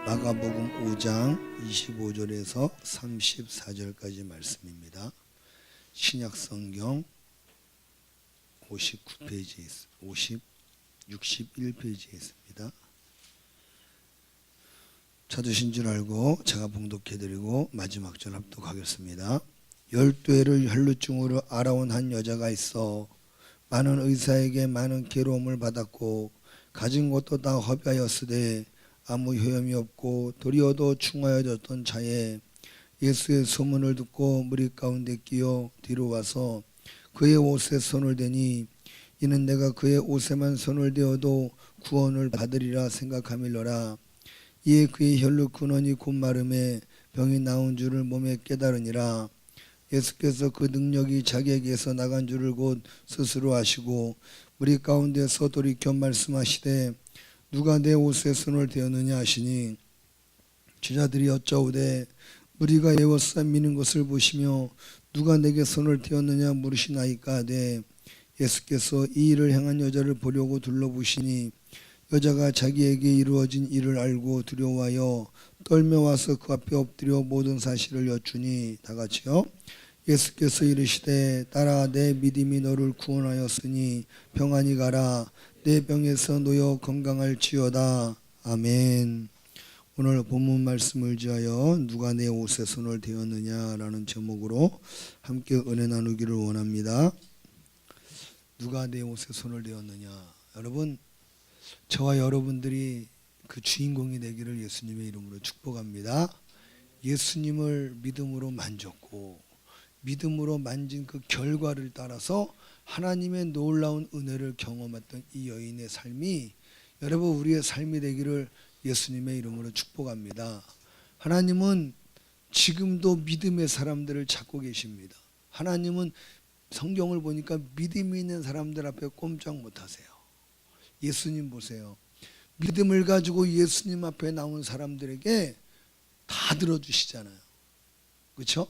마가복음 5장 25절에서 34절까지 말씀입니다. 신약성경 61페이지에 있습니다. 찾으신 줄 알고 제가 봉독해드리고 마지막 절 합독하겠습니다. 12해를 혈루증으로 알아온 한 여자가 있어 많은 의사에게 많은 괴로움을 받았고 가진 것도 다 허비하였으되 아무 효험이 없고 도리어도 충하여졌던 자에 예수의 소문을 듣고 무리 가운데 끼어 뒤로 와서 그의 옷에 손을 대니 이는 내가 그의 옷에만 손을 대어도 구원을 받으리라 생각함일러라. 이에 그의 혈루 근원이 곧 마름에 병이 나온 줄을 몸에 깨달으니라. 예수께서 그 능력이 자기에게서 나간 줄을 곧 스스로 아시고 무리 가운데서 돌이켜 말씀하시되 누가 내 옷에 손을 대었느냐 하시니 제자들이 여짜오되 무리가 에워싸 미는 것을 보시며 누가 내게 손을 대었느냐 물으시나이까 하되 예수께서 이 일을 행한 여자를 보려고 둘러보시니 여자가 자기에게 이루어진 일을 알고 두려워하여 떨며 와서 그 앞에 엎드려 모든 사실을 여쭈니 다같이요. 예수께서 이르시되 딸아 내 믿음이 너를 구원하였으니 평안히 가라. 내 병에서 놓여 건강할지어다. 아멘. 오늘 본문 말씀을 지하여 누가 내 옷에 손을 대었느냐라는 제목으로 함께 은혜 나누기를 원합니다. 누가 내 옷에 손을 대었느냐. 여러분, 저와 여러분들이 그 주인공이 되기를 예수님의 이름으로 축복합니다. 예수님을 믿음으로 만졌고 믿음으로 만진 그 결과를 따라서 하나님의 놀라운 은혜를 경험했던 이 여인의 삶이 여러분 우리의 삶이 되기를 예수님의 이름으로 축복합니다. 하나님은 지금도 믿음의 사람들을 찾고 계십니다. 하나님은 성경을 보니까 믿음이 있는 사람들 앞에 꼼짝 못하세요. 예수님 보세요. 믿음을 가지고 예수님 앞에 나온 사람들에게 다 들어주시잖아요. 그렇죠?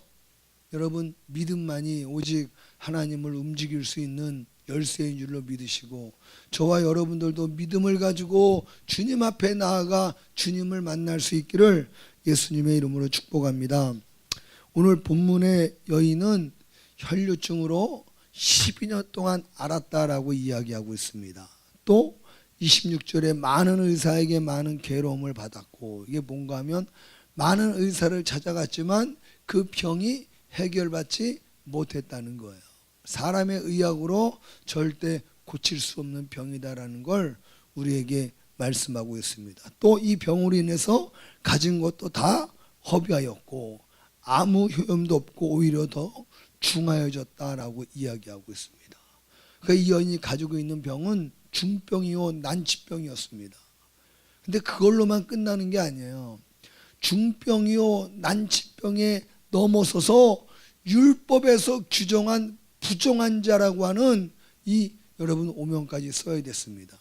여러분 믿음만이 오직 하나님을 움직일 수 있는 열쇠인 줄로 믿으시고 저와 여러분들도 믿음을 가지고 주님 앞에 나아가 주님을 만날 수 있기를 예수님의 이름으로 축복합니다. 오늘 본문의 여인은 혈루증으로 12년 동안 앓았다라고 이야기하고 있습니다. 또 26절에 많은 의사에게 많은 괴로움을 받았고 이게 뭔가 하면 많은 의사를 찾아갔지만 그 병이 해결받지 못했다는 거예요. 사람의 의학으로 절대 고칠 수 없는 병이다라는 걸 우리에게 말씀하고 있습니다. 또 이 병으로 인해서 가진 것도 다 허비하였고 아무 효험도 없고 오히려 더 중하여졌다라고 이야기하고 있습니다. 이 여인이 가지고 있는 병은 중병이요 난치병이었습니다. 근데 그걸로만 끝나는 게 아니에요. 중병이요 난치병에 넘어서서 율법에서 규정한 부정한 자라고 하는 이 여러분 오명까지 써야 됐습니다.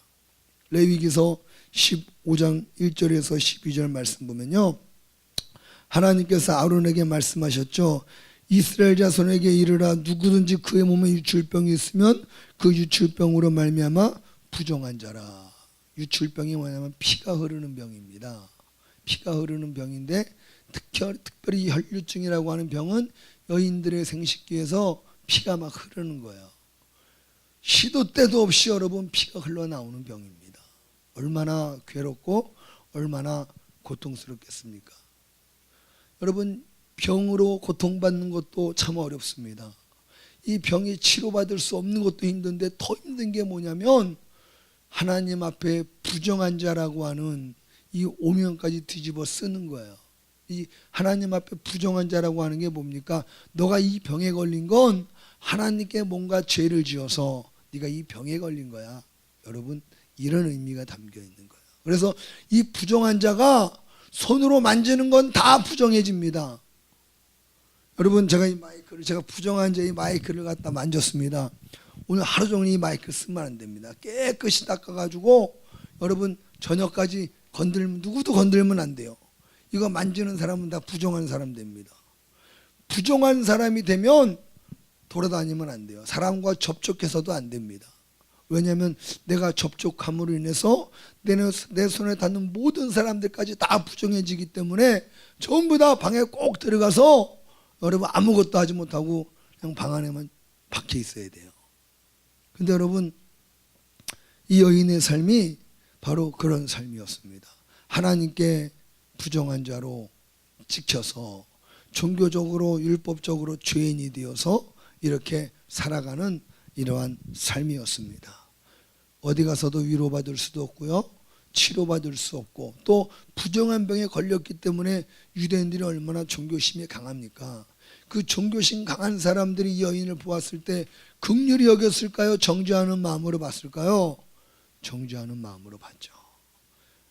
레위기서 15장 1절에서 12절 말씀 보면요. 하나님께서 아론에게 말씀하셨죠. 이스라엘 자손에게 이르라 누구든지 그의 몸에 유출병이 있으면 그 유출병으로 말미암아 부정한 자라. 유출병이 뭐냐면 피가 흐르는 병입니다. 피가 흐르는 병인데 특별히 혈루증이라고 하는 병은 여인들의 생식기에서 피가 막 흐르는 거예요. 시도 때도 없이 여러분 피가 흘러나오는 병입니다. 얼마나 괴롭고 얼마나 고통스럽겠습니까? 여러분 병으로 고통받는 것도 참 어렵습니다. 이 병이 치료받을 수 없는 것도 힘든데 더 힘든 게 뭐냐면 하나님 앞에 부정한 자라고 하는 이 오명까지 뒤집어 쓰는 거예요. 이 하나님 앞에 부정한 자라고 하는 게 뭡니까? 너가 이 병에 걸린 건 하나님께 뭔가 죄를 지어서 네가 이 병에 걸린 거야. 여러분 이런 의미가 담겨 있는 거예요. 그래서 이 부정한 자가 손으로 만지는 건 다 부정해집니다. 여러분 제가 부정한 자의 마이크를 갖다 만졌습니다. 오늘 하루 종일 이 마이크 쓰면 안 됩니다. 깨끗이 닦아가지고 여러분 저녁까지 누구도 건들면 안 돼요. 이거 만지는 사람은 다 부정한 사람 됩니다. 부정한 사람이 되면 돌아다니면 안 돼요. 사람과 접촉해서도 안 됩니다. 왜냐하면 내가 접촉함으로 인해서 내 손에 닿는 모든 사람들까지 다 부정해지기 때문에 전부 다 방에 꼭 들어가서 여러분 아무것도 하지 못하고 그냥 방 안에만 박혀 있어야 돼요. 근데 여러분 이 여인의 삶이 바로 그런 삶이었습니다. 하나님께 부정한 자로 찍혀서 종교적으로 율법적으로 죄인이 되어서 이렇게 살아가는 이러한 삶이었습니다. 어디 가서도 위로받을 수도 없고요, 치료받을 수 없고, 또 부정한 병에 걸렸기 때문에 유대인들이 얼마나 종교심이 강합니까? 그 종교심 강한 사람들이 이 여인을 보았을 때 긍휼히 여겼을까요? 정죄하는 마음으로 봤을까요? 정죄하는 마음으로 봤죠.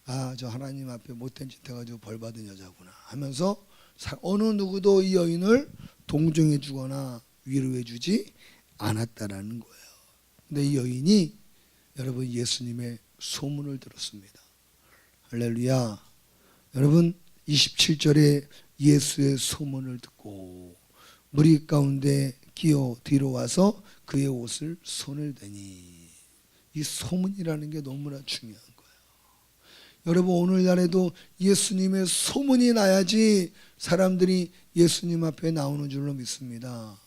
아, 저 하나님 앞에 못된 짓 해가지고 벌받은 여자구나 하면서 어느 누구도 이 여인을 동정해 주거나 위로해 주지 않았다라는 거예요. 근데 이 여인이 여러분 예수님의 소문을 들었습니다. 할렐루야. 여러분 27절에 예수의 소문을 듣고 무리 가운데 끼어 뒤로 와서 그의 옷을 손을 대니, 이 소문이라는 게 너무나 중요한 거예요. 여러분 오늘날에도 예수님의 소문이 나야지 사람들이 예수님 앞에 나오는 줄로 믿습니다.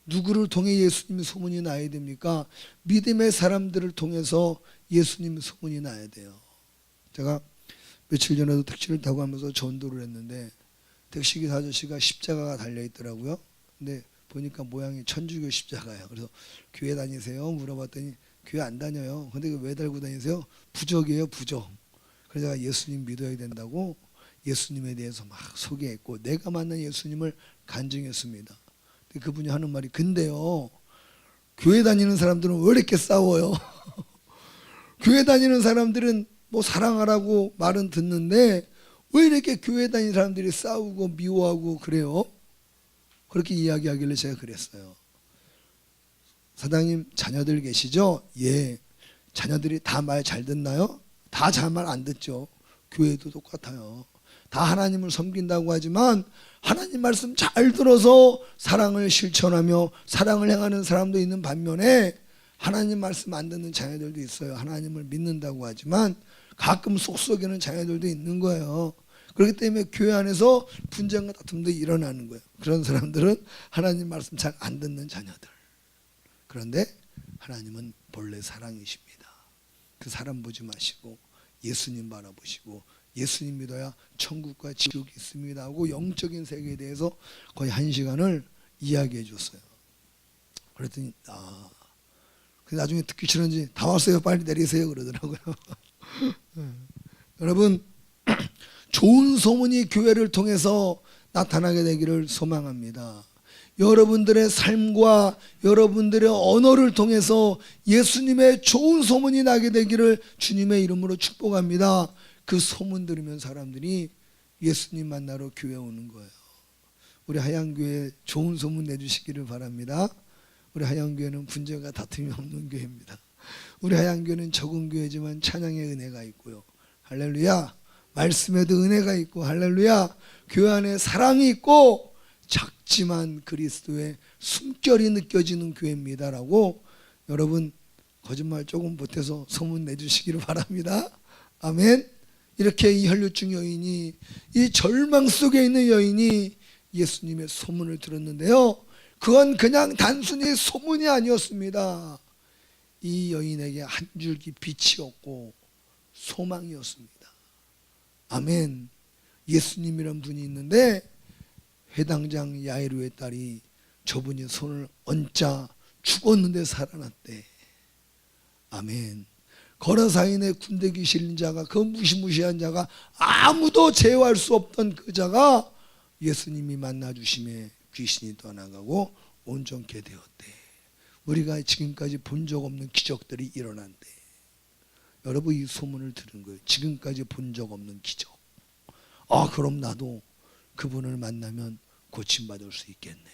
누구를 통해 예수님의 소문이 나야 됩니까? 믿음의 사람들을 통해서 예수님의 소문이 나야 돼요. 제가 며칠 전에도 택시를 타고 하면서 전도를 했는데 택시기사 아저씨가 십자가가 달려있더라고요. 근데 보니까 모양이 천주교 십자가예요. 그래서 교회 다니세요? 물어봤더니 교회 안 다녀요. 근데 왜 달고 다니세요? 부적이에요, 부적. 그래서 제가 예수님 믿어야 된다고 예수님에 대해서 막 소개했고 내가 만난 예수님을 간증했습니다. 근데 그분이 하는 말이, 근데요 교회 다니는 사람들은 왜 이렇게 싸워요? 교회 다니는 사람들은 뭐 사랑하라고 말은 듣는데 왜 이렇게 교회 다니는 사람들이 싸우고 미워하고 그래요? 그렇게 이야기하길래 제가 그랬어요. 사장님 자녀들 계시죠? 예. 자녀들이 다 말 잘 듣나요? 다 잘 말 안 듣죠. 교회도 똑같아요. 다 하나님을 섬긴다고 하지만 하나님 말씀 잘 들어서 사랑을 실천하며 사랑을 행하는 사람도 있는 반면에 하나님 말씀 안 듣는 자녀들도 있어요. 하나님을 믿는다고 하지만 가끔 속썩이는 자녀들도 있는 거예요. 그렇기 때문에 교회 안에서 분쟁과 다툼도 일어나는 거예요. 그런 사람들은 하나님 말씀 잘 안 듣는 자녀들. 그런데 하나님은 본래 사랑이십니다. 그 사람 보지 마시고 예수님 바라보시고 예수님 믿어야 천국과 지옥이 있습니다 하고 영적인 세계에 대해서 거의 1시간을 이야기해 줬어요. 그랬더니 나중에 듣기 싫은지 다 왔어요, 빨리 내리세요 그러더라고요. 여러분 좋은 소문이 교회를 통해서 나타나게 되기를 소망합니다. 여러분들의 삶과 여러분들의 언어를 통해서 예수님의 좋은 소문이 나게 되기를 주님의 이름으로 축복합니다. 그 소문 들으면 사람들이 예수님 만나러 교회 오는 거예요. 우리 하양교회 좋은 소문 내주시기를 바랍니다. 우리 하양교회는 분쟁과 다툼이 없는 교회입니다. 우리 하양교회는 적은 교회지만 찬양의 은혜가 있고요. 할렐루야. 말씀에도 은혜가 있고 할렐루야. 교회 안에 사랑이 있고 작지만 그리스도의 숨결이 느껴지는 교회입니다라고 여러분 거짓말 조금 못해서 소문 내주시기를 바랍니다. 아멘. 이렇게 이 혈류증 여인이, 이 절망 속에 있는 여인이 예수님의 소문을 들었는데요, 그건 그냥 단순히 소문이 아니었습니다. 이 여인에게 한 줄기 빛이었고 소망이었습니다. 아멘. 예수님이란 분이 있는데 회당장 야이로의 딸이 저분이 손을 얹자 죽었는데 살아났대. 아멘. 거라사인의 군대 귀신 자가, 그 무시무시한 자가, 아무도 제어할 수 없던 그 자가 예수님이 만나주심에 귀신이 떠나가고 온전케 되었대. 우리가 지금까지 본 적 없는 기적들이 일어난대. 여러분 이 소문을 들은 거예요. 지금까지 본 적 없는 기적. 그럼 나도 그분을 만나면 고침받을 수 있겠네.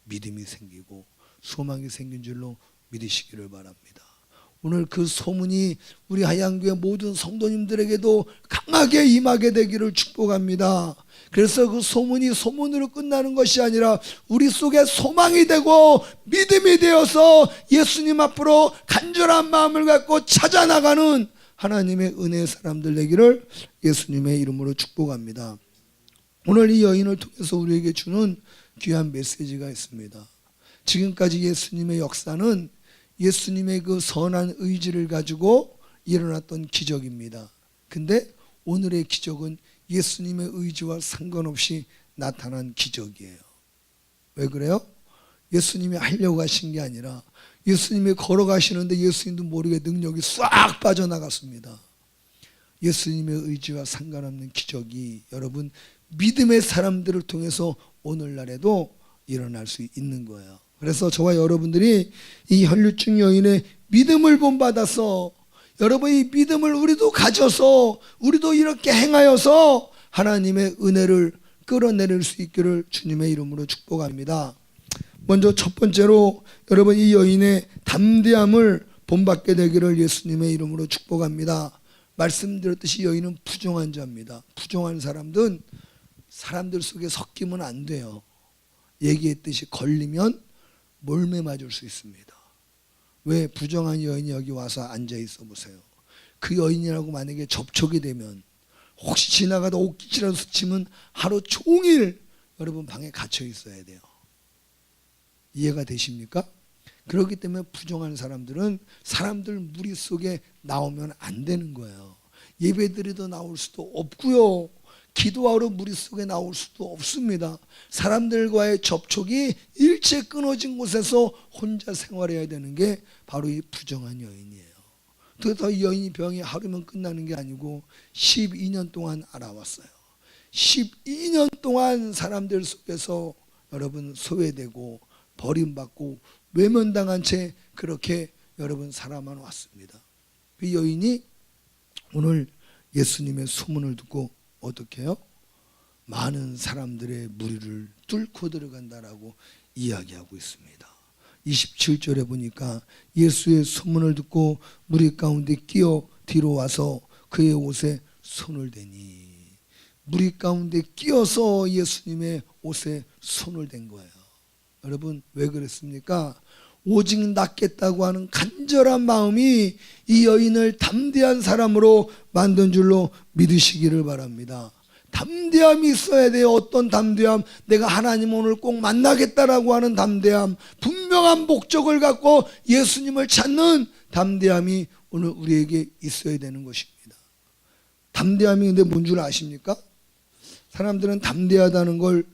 믿음이 생기고 소망이 생긴 줄로 믿으시기를 바랍니다. 오늘 그 소문이 우리 하양교회 모든 성도님들에게도 강하게 임하게 되기를 축복합니다. 그래서 그 소문이 소문으로 끝나는 것이 아니라 우리 속에 소망이 되고 믿음이 되어서 예수님 앞으로 간절한 마음을 갖고 찾아나가는 하나님의 은혜의 사람들 되기를 예수님의 이름으로 축복합니다. 오늘 이 여인을 통해서 우리에게 주는 귀한 메시지가 있습니다. 지금까지 예수님의 역사는 예수님의 그 선한 의지를 가지고 일어났던 기적입니다. 근데 오늘의 기적은 예수님의 의지와 상관없이 나타난 기적이에요. 왜 그래요? 예수님이 하려고 하신 게 아니라 예수님이 걸어가시는데 예수님도 모르게 능력이 싹 빠져나갔습니다. 예수님의 의지와 상관없는 기적이 여러분 믿음의 사람들을 통해서 오늘날에도 일어날 수 있는 거예요. 그래서 저와 여러분들이 이 혈류증 여인의 믿음을 본받아서 여러분 이 믿음을 우리도 가져서 우리도 이렇게 행하여서 하나님의 은혜를 끌어내릴 수 있기를 주님의 이름으로 축복합니다. 먼저 첫 번째로 여러분 이 여인의 담대함을 본받게 되기를 예수님의 이름으로 축복합니다. 말씀드렸듯이 여인은 부정한 자입니다. 부정한 사람들은 사람들 속에 섞이면 안 돼요. 얘기했듯이 걸리면 몰매 맞을 수 있습니다. 왜 부정한 여인이 여기 와서 앉아 있어 보세요. 그 여인이라고 만약에 접촉이 되면 혹시 지나가다 옷깃이라도 스치면 하루 종일 여러분 방에 갇혀 있어야 돼요. 이해가 되십니까? 그렇기 때문에 부정한 사람들은 사람들 무리 속에 나오면 안 되는 거예요. 예배드리러 나올 수도 없고요. 기도하러 무리 속에 나올 수도 없습니다. 사람들과의 접촉이 일체 끊어진 곳에서 혼자 생활해야 되는 게 바로 이 부정한 여인이에요. 그래서 이 여인이 병이 하루면 끝나는 게 아니고 12년 동안 알아왔어요. 12년 동안 사람들 속에서 여러분 소외되고 버림받고 외면당한 채 그렇게 여러분 살아만 왔습니다. 그 여인이 오늘 예수님의 소문을 듣고 어떻게 해요? 많은 사람들의 무리를 뚫고 들어간다라고 이야기하고 있습니다. 27절에 보니까 예수의 소문을 듣고 무리 가운데 끼어 뒤로 와서 그의 옷에 손을 대니, 무리 가운데 끼어서 예수님의 옷에 손을 댄 거예요. 여러분 왜 그랬습니까? 오직 낫겠다고 하는 간절한 마음이 이 여인을 담대한 사람으로 만든 줄로 믿으시기를 바랍니다. 담대함이 있어야 돼요. 어떤 담대함? 내가 하나님 오늘 꼭 만나겠다라고 하는 담대함, 분명한 목적을 갖고 예수님을 찾는 담대함이 오늘 우리에게 있어야 되는 것입니다. 담대함이 근데 뭔 줄 아십니까? 사람들은 담대하다는 걸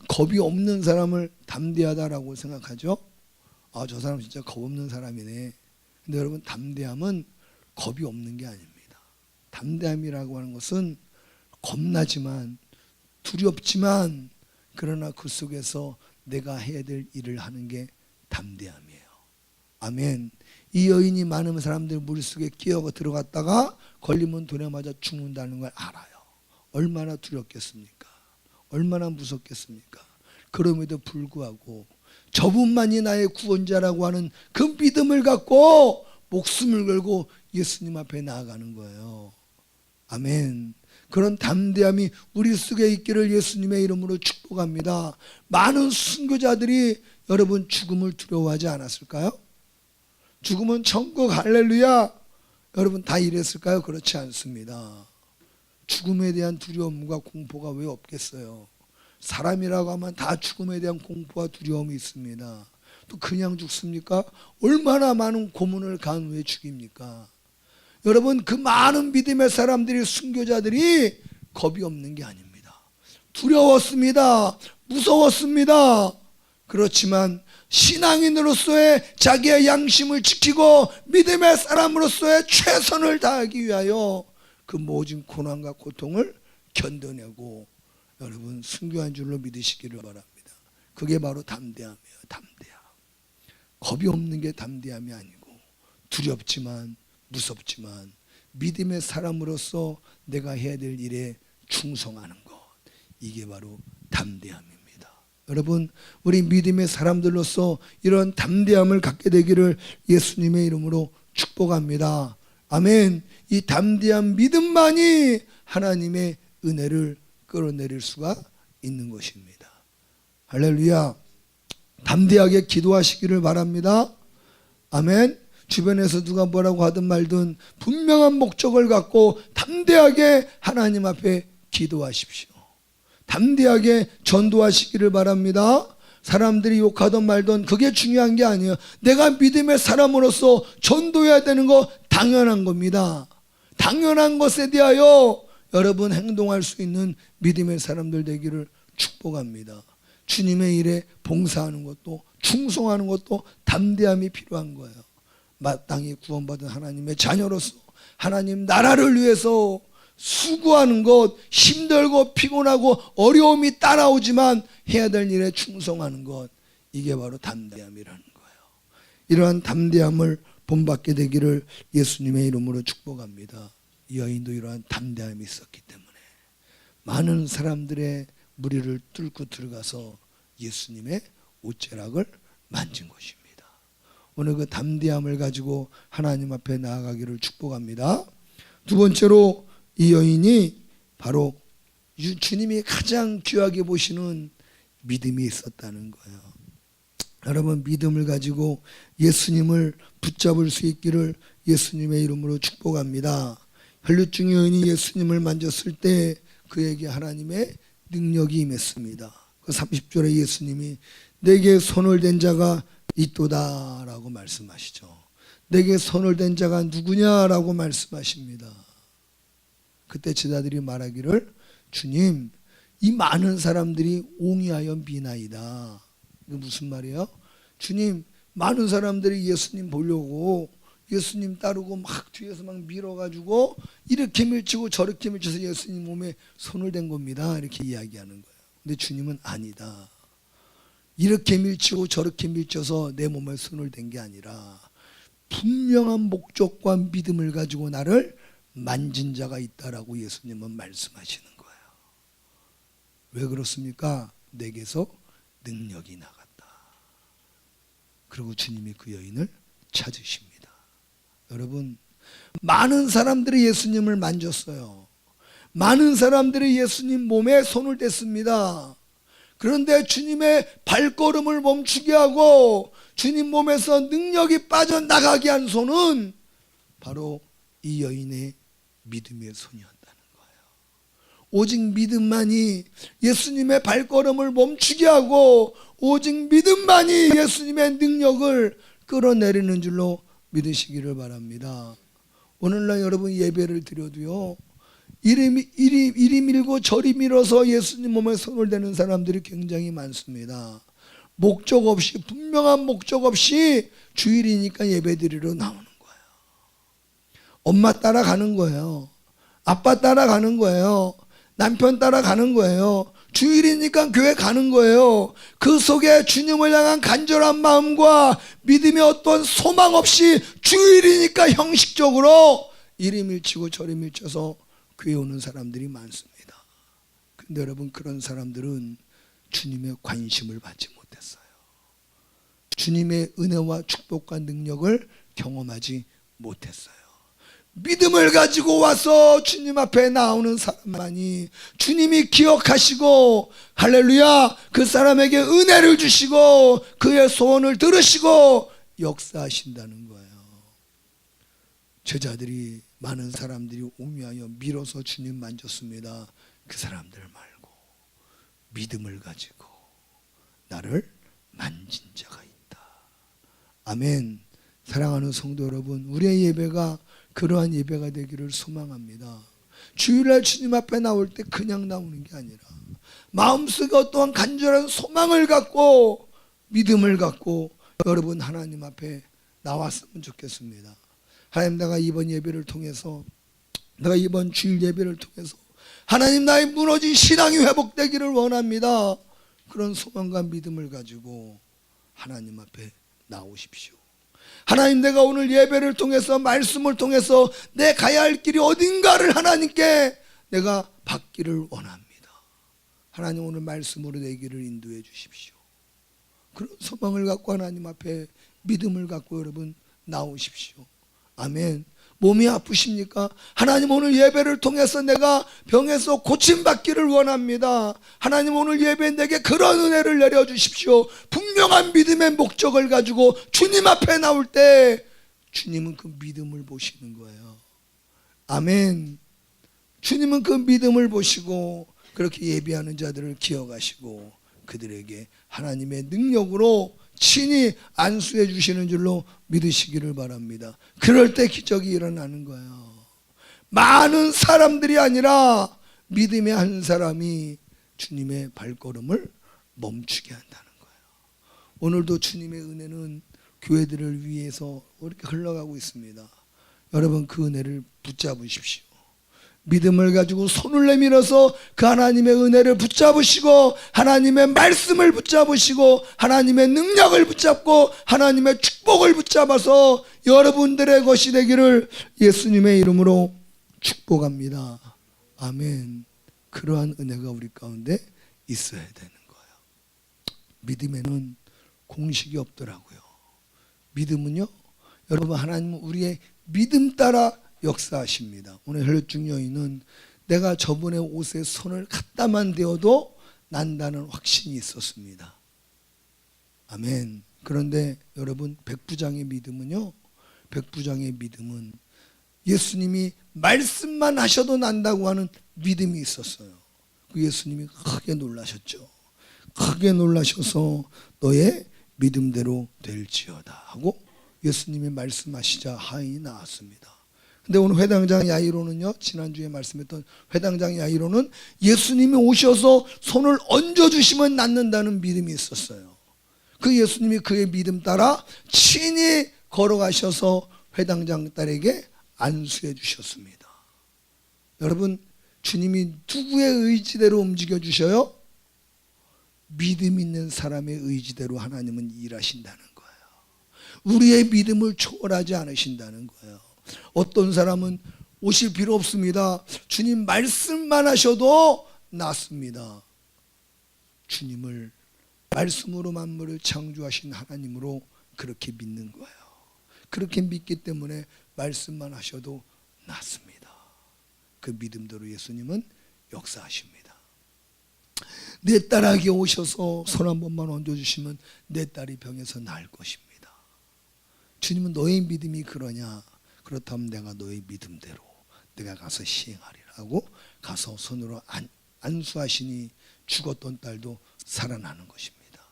겁이 없는 사람을 담대하다라고 생각하죠. 아, 저 사람 진짜 겁 없는 사람이네. 근데 여러분 담대함은 겁이 없는 게 아닙니다. 담대함이라고 하는 것은 겁나지만 두렵지만 그러나 그 속에서 내가 해야 될 일을 하는 게 담대함이에요. 아멘. 이 여인이 많은 사람들 무리 속에 끼어 들어갔다가 걸리면 돌에 맞아 죽는다는 걸 알아요. 얼마나 두렵겠습니까? 얼마나 무섭겠습니까? 그럼에도 불구하고 저분만이 나의 구원자라고 하는 그 믿음을 갖고 목숨을 걸고 예수님 앞에 나아가는 거예요. 아멘. 그런 담대함이 우리 속에 있기를 예수님의 이름으로 축복합니다. 많은 순교자들이 여러분 죽음을 두려워하지 않았을까요? 죽음은 천국 할렐루야. 여러분 다 이랬을까요? 그렇지 않습니다. 죽음에 대한 두려움과 공포가 왜 없겠어요? 사람이라고 하면 다 죽음에 대한 공포와 두려움이 있습니다. 또 그냥 죽습니까? 얼마나 많은 고문을 간 후에 죽입니까? 여러분 그 많은 믿음의 사람들이 순교자들이 겁이 없는 게 아닙니다. 두려웠습니다. 무서웠습니다. 그렇지만 신앙인으로서의 자기의 양심을 지키고 믿음의 사람으로서의 최선을 다하기 위하여 그 모든 고난과 고통을 견뎌내고 여러분 순교한 줄로 믿으시기를 바랍니다. 그게 바로 담대함이에요. 담대함. 겁이 없는 게 담대함이 아니고 두렵지만 무섭지만 믿음의 사람으로서 내가 해야 될 일에 충성하는 것, 이게 바로 담대함입니다. 여러분, 우리 믿음의 사람들로서 이런 담대함을 갖게 되기를 예수님의 이름으로 축복합니다. 아멘. 이 담대한 믿음만이 하나님의 은혜를 끌어내릴 수가 있는 것입니다. 할렐루야. 담대하게 기도하시기를 바랍니다. 아멘. 주변에서 누가 뭐라고 하든 말든 분명한 목적을 갖고 담대하게 하나님 앞에 기도하십시오. 담대하게 전도하시기를 바랍니다. 사람들이 욕하든 말든 그게 중요한 게 아니에요. 내가 믿음의 사람으로서 전도해야 되는 거 당연한 겁니다. 당연한 것에 대하여 여러분 행동할 수 있는 믿음의 사람들 되기를 축복합니다. 주님의 일에 봉사하는 것도 충성하는 것도 담대함이 필요한 거예요. 마땅히 구원받은 하나님의 자녀로서 하나님 나라를 위해서 수고하는 것, 힘들고 피곤하고 어려움이 따라오지만 해야 될 일에 충성하는 것, 이게 바로 담대함이라는 거예요. 이러한 담대함을 본받게 되기를 예수님의 이름으로 축복합니다. 이 여인도 이러한 담대함이 있었기 때문에 많은 사람들의 무리를 뚫고 들어가서 예수님의 옷자락을 만진 것입니다. 오늘 그 담대함을 가지고 하나님 앞에 나아가기를 축복합니다. 두 번째로 이 여인이 바로 주님이 가장 귀하게 보시는 믿음이 있었다는 거예요. 여러분, 믿음을 가지고 예수님을 붙잡을 수 있기를 예수님의 이름으로 축복합니다. 혈류증 여인이 예수님을 만졌을 때 그에게 하나님의 능력이 임했습니다. 그 30절에 예수님이 내게 손을 댄 자가 있도다 라고 말씀하시죠. 내게 손을 댄 자가 누구냐라고 말씀하십니다. 그때 제자들이 말하기를 주님, 이 많은 사람들이 옹이하여 미나이다. 이게 무슨 말이에요? 주님, 많은 사람들이 예수님 보려고 예수님 따르고 막 뒤에서 막 밀어가지고 이렇게 밀치고 저렇게 밀쳐서 예수님 몸에 손을 댄 겁니다. 이렇게 이야기하는 거예요. 근데 주님은 아니다. 이렇게 밀치고 저렇게 밀쳐서 내 몸에 손을 댄 게 아니라 분명한 목적과 믿음을 가지고 나를 만진 자가 있다라고 예수님은 말씀하시는 거예요. 왜 그렇습니까? 내게서 능력이 나갔다. 그리고 주님이 그 여인을 찾으십니다. 여러분, 많은 사람들이 예수님을 만졌어요. 많은 사람들이 예수님 몸에 손을 댔습니다. 그런데 주님의 발걸음을 멈추게 하고 주님 몸에서 능력이 빠져나가게 한 손은 바로 이 여인의 믿음의 손이었다는 거예요. 오직 믿음만이 예수님의 발걸음을 멈추게 하고 오직 믿음만이 예수님의 능력을 끌어내리는 줄로 믿으시기를 바랍니다. 오늘날 여러분 예배를 드려도요, 이리 밀고 저리 밀어서 예수님 몸에 손을 대는 사람들이 굉장히 많습니다. 목적 없이, 분명한 목적 없이 주일이니까 예배 드리러 나오는 거예요. 엄마 따라가는 거예요. 아빠 따라가는 거예요. 남편 따라가는 거예요. 주일이니까 교회 가는 거예요. 그 속에 주님을 향한 간절한 마음과 믿음의 어떤 소망 없이 주일이니까 형식적으로 이리 밀치고 저리 밀쳐서 교회 오는 사람들이 많습니다. 근데 여러분, 그런 사람들은 주님의 관심을 받지 못했어요. 주님의 은혜와 축복과 능력을 경험하지 못했어요. 믿음을 가지고 와서 주님 앞에 나오는 사람만이 주님이 기억하시고 할렐루야, 그 사람에게 은혜를 주시고 그의 소원을 들으시고 역사하신다는 거예요. 제자들이, 많은 사람들이 옹이하여 밀어서 주님 만졌습니다. 그 사람들 말고 믿음을 가지고 나를 만진 자가 있다. 아멘. 사랑하는 성도 여러분, 우리의 예배가 그러한 예배가 되기를 소망합니다. 주일날 주님 앞에 나올 때 그냥 나오는 게 아니라 마음속에 어떠한 간절한 소망을 갖고 믿음을 갖고 여러분 하나님 앞에 나왔으면 좋겠습니다. 하나님, 내가 이번 예배를 통해서, 내가 이번 주일 예배를 통해서 하나님, 나의 무너진 신앙이 회복되기를 원합니다. 그런 소망과 믿음을 가지고 하나님 앞에 나오십시오. 하나님, 내가 오늘 예배를 통해서, 말씀을 통해서 내 가야 할 길이 어딘가를 하나님께 내가 받기를 원합니다. 하나님 오늘 말씀으로 내 길을 인도해 주십시오. 그런 소망을 갖고 하나님 앞에 믿음을 갖고 여러분 나오십시오. 아멘. 몸이 아프십니까? 하나님 오늘 예배를 통해서 내가 병에서 고침받기를 원합니다. 하나님 오늘 예배 내게 그런 은혜를 내려주십시오. 분명한 믿음의 목적을 가지고 주님 앞에 나올 때 주님은 그 믿음을 보시는 거예요. 아멘. 주님은 그 믿음을 보시고 그렇게 예비하는 자들을 기억하시고 그들에게 하나님의 능력으로 친히 안수해 주시는 줄로 믿으시기를 바랍니다. 그럴 때 기적이 일어나는 거예요. 많은 사람들이 아니라 믿음의 한 사람이 주님의 발걸음을 멈추게 한다는 거예요. 오늘도 주님의 은혜는 교회들을 위해서 이렇게 흘러가고 있습니다. 여러분 그 은혜를 붙잡으십시오. 믿음을 가지고 손을 내밀어서 그 하나님의 은혜를 붙잡으시고 하나님의 말씀을 붙잡으시고 하나님의 능력을 붙잡고 하나님의 축복을 붙잡아서 여러분들의 것이 되기를 예수님의 이름으로 축복합니다. 아멘. 그러한 은혜가 우리 가운데 있어야 되는 거예요. 믿음에는 공식이 없더라고요. 믿음은요, 여러분 하나님은 우리의 믿음 따라 역사하십니다. 오늘 혈류증 여인은 내가 저분의 옷에 손을 갖다만 대어도 난다는 확신이 있었습니다. 아멘. 그런데 여러분 백부장의 믿음은요, 백부장의 믿음은 예수님이 말씀만 하셔도 난다고 하는 믿음이 있었어요. 그 예수님이 크게 놀라셨죠. 크게 놀라셔서 너의 믿음대로 될지어다 하고 예수님이 말씀하시자 하인이 나왔습니다. 근데 오늘 회당장 야이로는요, 지난주에 말씀했던 회당장 야이로는 예수님이 오셔서 손을 얹어주시면 낫는다는 믿음이 있었어요. 그 예수님이 그의 믿음 따라 친히 걸어가셔서 회당장 딸에게 안수해 주셨습니다. 여러분 주님이 누구의 의지대로 움직여 주셔요? 믿음 있는 사람의 의지대로 하나님은 일하신다는 거예요. 우리의 믿음을 초월하지 않으신다는 거예요. 어떤 사람은 오실 필요 없습니다. 주님 말씀만 하셔도 낫습니다. 주님을 말씀으로 만물을 창조하신 하나님으로 그렇게 믿는 거예요. 그렇게 믿기 때문에 말씀만 하셔도 낫습니다. 그 믿음대로 예수님은 역사하십니다. 내 딸에게 오셔서 손 한 번만 얹어주시면 내 딸이 병에서 나을 것입니다. 주님은 너의 믿음이 그러냐? 그렇다면 내가 너의 믿음대로 내가 가서 시행하리라고 가서 손으로 안수하시니 죽었던 딸도 살아나는 것입니다.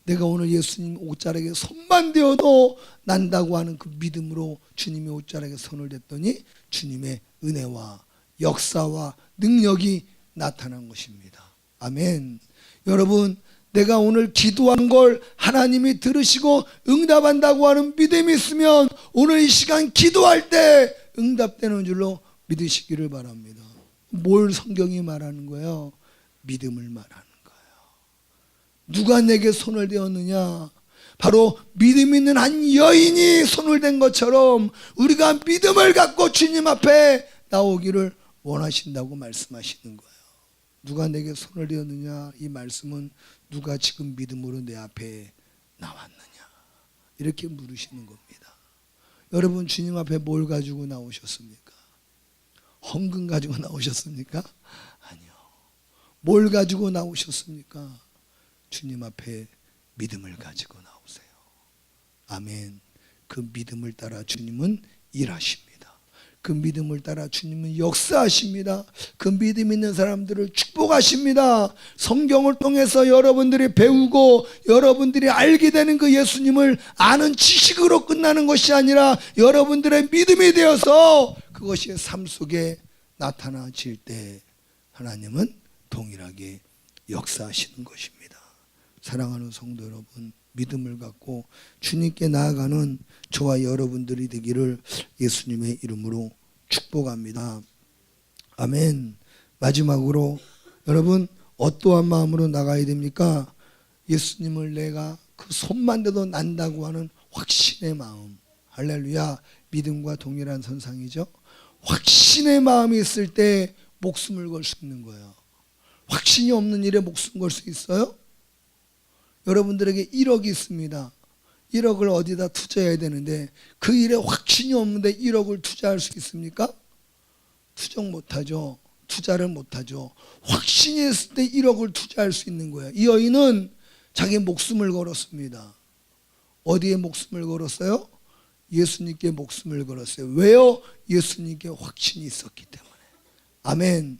내가 오늘 예수님 옷자락에 손만 대어도 난다고 하는 그 믿음으로 주님의 옷자락에 손을 댔더니 주님의 은혜와 역사와 능력이 나타난 것입니다. 아멘. 여러분 내가 오늘 기도한 걸 하나님이 들으시고 응답한다고 하는 믿음이 있으면 오늘 이 시간 기도할 때 응답되는 줄로 믿으시기를 바랍니다. 뭘 성경이 말하는 거예요? 믿음을 말하는 거예요. 누가 내게 손을 대었느냐? 바로 믿음 있는 한 여인이 손을 댄 것처럼 우리가 믿음을 갖고 주님 앞에 나오기를 원하신다고 말씀하시는 거예요. 누가 내게 손을 대었느냐? 이 말씀은 누가 지금 믿음으로 내 앞에 나왔느냐? 이렇게 물으시는 겁니다. 여러분 주님 앞에 뭘 가지고 나오셨습니까? 헌금 가지고 나오셨습니까? 아니요. 뭘 가지고 나오셨습니까? 주님 앞에 믿음을 가지고 나오세요. 아멘. 그 믿음을 따라 주님은 일하십니다. 그 믿음을 따라 주님은 역사하십니다. 그 믿음 있는 사람들을 축복하십니다. 성경을 통해서 여러분들이 배우고 여러분들이 알게 되는 그 예수님을 아는 지식으로 끝나는 것이 아니라 여러분들의 믿음이 되어서 그것이 삶 속에 나타나질 때 하나님은 동일하게 역사하시는 것입니다. 사랑하는 성도 여러분, 믿음을 갖고 주님께 나아가는 저와 여러분들이 되기를 예수님의 이름으로 축복합니다. 아멘. 마지막으로 여러분 어떠한 마음으로 나가야 됩니까? 예수님을 내가 그 손만 대도 난다고 하는 확신의 마음. 할렐루야. 믿음과 동일한 선상이죠. 확신의 마음이 있을 때 목숨을 걸 수 있는 거예요. 확신이 없는 일에 목숨 걸 수 있어요? 여러분들에게 1억이 있습니다. 1억을 어디다 투자해야 되는데 그 일에 확신이 없는데 1억을 투자할 수 있습니까? 투정 못하죠. 투자를 못하죠. 확신이 있을 때 1억을 투자할 수 있는 거예요. 이 여인은 자기 목숨을 걸었습니다. 어디에 목숨을 걸었어요? 예수님께 목숨을 걸었어요. 왜요? 예수님께 확신이 있었기 때문에. 아멘.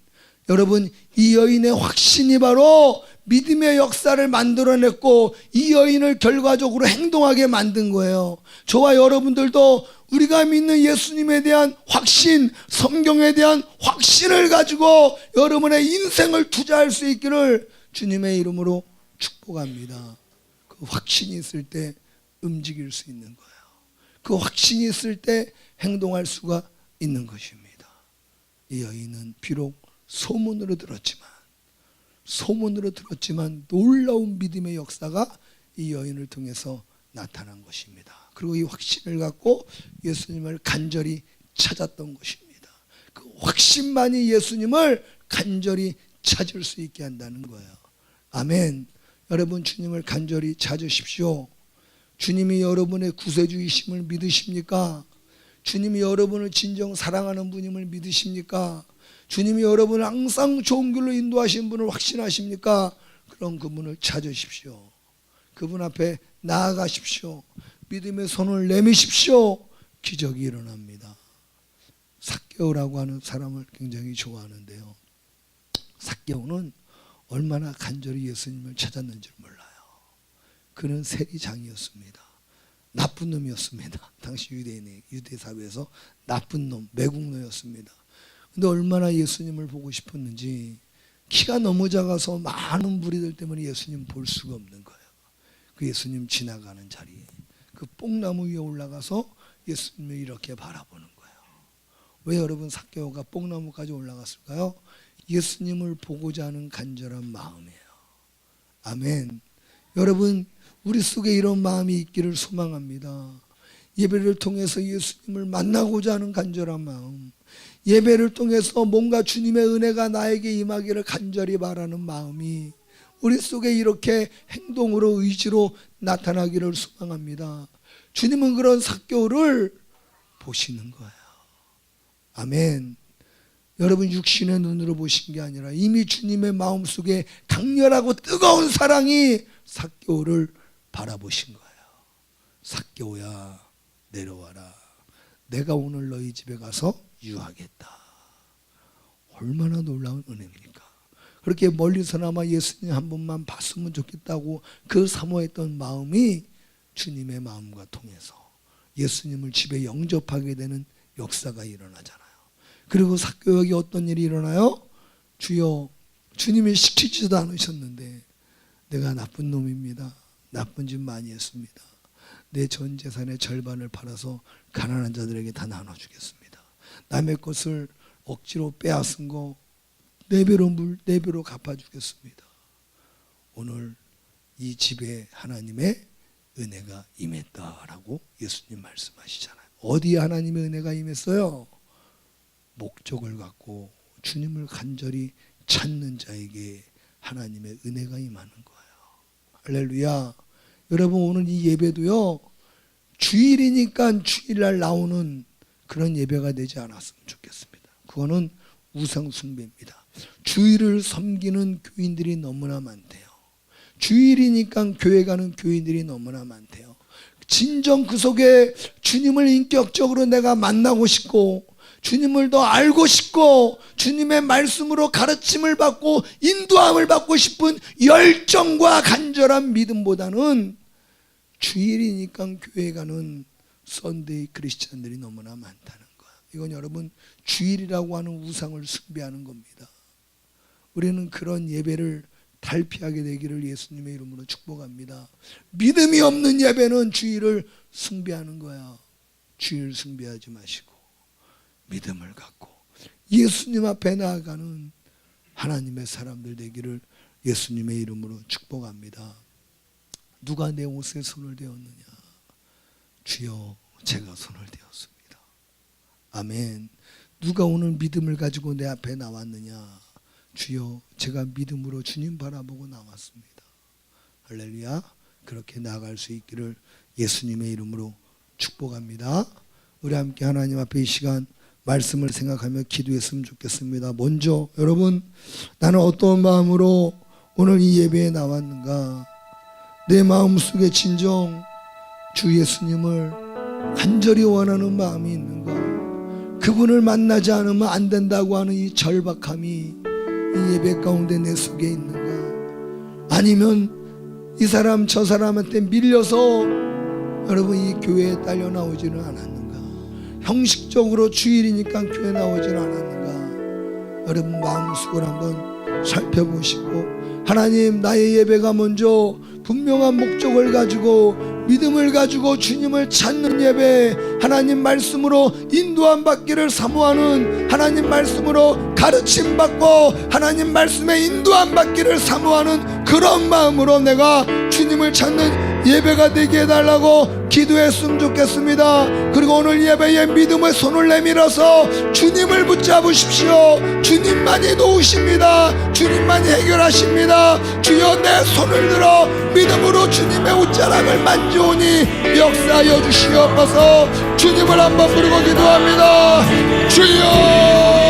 여러분, 이 여인의 확신이 바로 믿음의 역사를 만들어냈고 이 여인을 결과적으로 행동하게 만든 거예요. 저와 여러분들도 우리가 믿는 예수님에 대한 확신, 성경에 대한 확신을 가지고 여러분의 인생을 투자할 수 있기를 주님의 이름으로 축복합니다. 그 확신이 있을 때 움직일 수 있는 거예요. 그 확신이 있을 때 행동할 수가 있는 것입니다. 이 여인은 비록 소문으로 들었지만 놀라운 믿음의 역사가 이 여인을 통해서 나타난 것입니다. 그리고 이 확신을 갖고 예수님을 간절히 찾았던 것입니다. 그 확신만이 예수님을 간절히 찾을 수 있게 한다는 거예요. 아멘. 여러분, 주님을 간절히 찾으십시오. 주님이 여러분의 구세주이심을 믿으십니까? 주님이 여러분을 진정 사랑하는 분임을 믿으십니까? 주님이 여러분을 항상 좋은 길로 인도하신 분을 확신하십니까? 그럼 그분을 찾으십시오. 그분 앞에 나아가십시오. 믿음의 손을 내미십시오. 기적이 일어납니다. 삭개오라고 하는 사람을 굉장히 좋아하는데요. 삭개오는 얼마나 간절히 예수님을 찾았는지 몰라요. 그는 세리장이었습니다. 나쁜 놈이었습니다. 당시 유대 사회에서 나쁜 놈, 매국노였습니다. 근데 얼마나 예수님을 보고 싶었는지 키가 너무 작아서 많은 무리들 때문에 예수님 볼 수가 없는 거예요. 그 예수님 지나가는 자리에 그 뽕나무 위에 올라가서 예수님을 이렇게 바라보는 거예요. 왜 여러분 삭개오가 뽕나무까지 올라갔을까요? 예수님을 보고자 하는 간절한 마음이에요. 아멘. 여러분, 우리 속에 이런 마음이 있기를 소망합니다. 예배를 통해서 예수님을 만나고자 하는 간절한 마음, 예배를 통해서 뭔가 주님의 은혜가 나에게 임하기를 간절히 바라는 마음이 우리 속에 이렇게 행동으로 의지로 나타나기를 소망합니다. 주님은 그런 삭개오를 보시는 거예요. 아멘. 여러분, 육신의 눈으로 보신 게 아니라 이미 주님의 마음속에 강렬하고 뜨거운 사랑이 삭개오를 바라보신 거예요. 삭개오야, 내려와라. 내가 오늘 너희 집에 가서 유하겠다. 얼마나 놀라운 은혜입니까? 그렇게 멀리서나마 예수님 한 번만 봤으면 좋겠다고 그 사모했던 마음이 주님의 마음과 통해서 예수님을 집에 영접하게 되는 역사가 일어나잖아요. 그리고 삭개오에게 어떤 일이 일어나요? 주여, 주님이 시키지도 않으셨는데 내가 나쁜 놈입니다. 나쁜 짓 많이 했습니다. 내 전 재산의 절반을 팔아서 가난한 자들에게 다 나눠주겠습니다. 남의 것을 억지로 빼앗은 거 4배로 갚아주겠습니다. 오늘 이 집에 하나님의 은혜가 임했다라고 예수님 말씀하시잖아요. 어디에 하나님의 은혜가 임했어요? 목적을 갖고 주님을 간절히 찾는 자에게 하나님의 은혜가 임하는 거예요. 할렐루야. 여러분, 오늘 이 예배도요, 주일이니까 주일날 나오는 그런 예배가 되지 않았으면 좋겠습니다. 그거는 우상 숭배입니다. 주일을 섬기는 교인들이 너무나 많대요. 주일이니까 교회 가는 교인들이 너무나 많대요. 진정 그 속에 주님을 인격적으로 내가 만나고 싶고 주님을 더 알고 싶고 주님의 말씀으로 가르침을 받고 인도함을 받고 싶은 열정과 간절한 믿음보다는 주일이니까 교회 가는 썬데이 크리스찬들이 너무나 많다는 거야. 이건 여러분, 주일이라고 하는 우상을 숭배하는 겁니다. 우리는 그런 예배를 탈피하게 되기를 예수님의 이름으로 축복합니다. 믿음이 없는 예배는 주일을 숭배하는 거야. 주일 숭배하지 마시고 믿음을 갖고 예수님 앞에 나아가는 하나님의 사람들 되기를 예수님의 이름으로 축복합니다. 누가 내 옷에 손을 대었느냐? 주여, 제가 손을 대었습니다. 아멘. 누가 오늘 믿음을 가지고 내 앞에 나왔느냐? 주여 제가 믿음으로 주님 바라보고 나왔습니다. 할렐루야. 그렇게 나아갈 수 있기를 예수님의 이름으로 축복합니다. 우리 함께 하나님 앞에 이 시간 말씀을 생각하며 기도했으면 좋겠습니다. 먼저 여러분, 나는 어떤 마음으로 오늘 이 예배에 나왔는가? 내 마음속에 진정 주 예수님을 간절히 원하는 마음이 있는가? 그분을 만나지 않으면 안 된다고 하는 이 절박함이 이 예배 가운데 내 속에 있는가? 아니면 이 사람 저 사람한테 밀려서 여러분 이 교회에 딸려 나오지는 않았는가? 형식적으로 주일이니까 교회 나오지는 않았는가? 여러분 마음속을 한번 살펴보시고, 하나님 나의 예배가 먼저 분명한 목적을 가지고 믿음을 가지고 주님을 찾는 예배, 하나님 말씀으로 인도함 받기를 사모하는, 하나님 말씀으로 가르침 받고 하나님 말씀에 인도함 받기를 사모하는 그런 마음으로 내가 주님을 찾는 예배가 되게 해달라고 기도했으면 좋겠습니다. 그리고 오늘 예배에 믿음의 손을 내밀어서 주님을 붙잡으십시오. 주님만이 도우십니다. 주님만이 해결하십니다. 주여 내 손을 들어 믿음으로 주님의 옷자락을 만져오니 역사하여 주시옵소서. 주님을 한번 부르고 기도합니다. 주여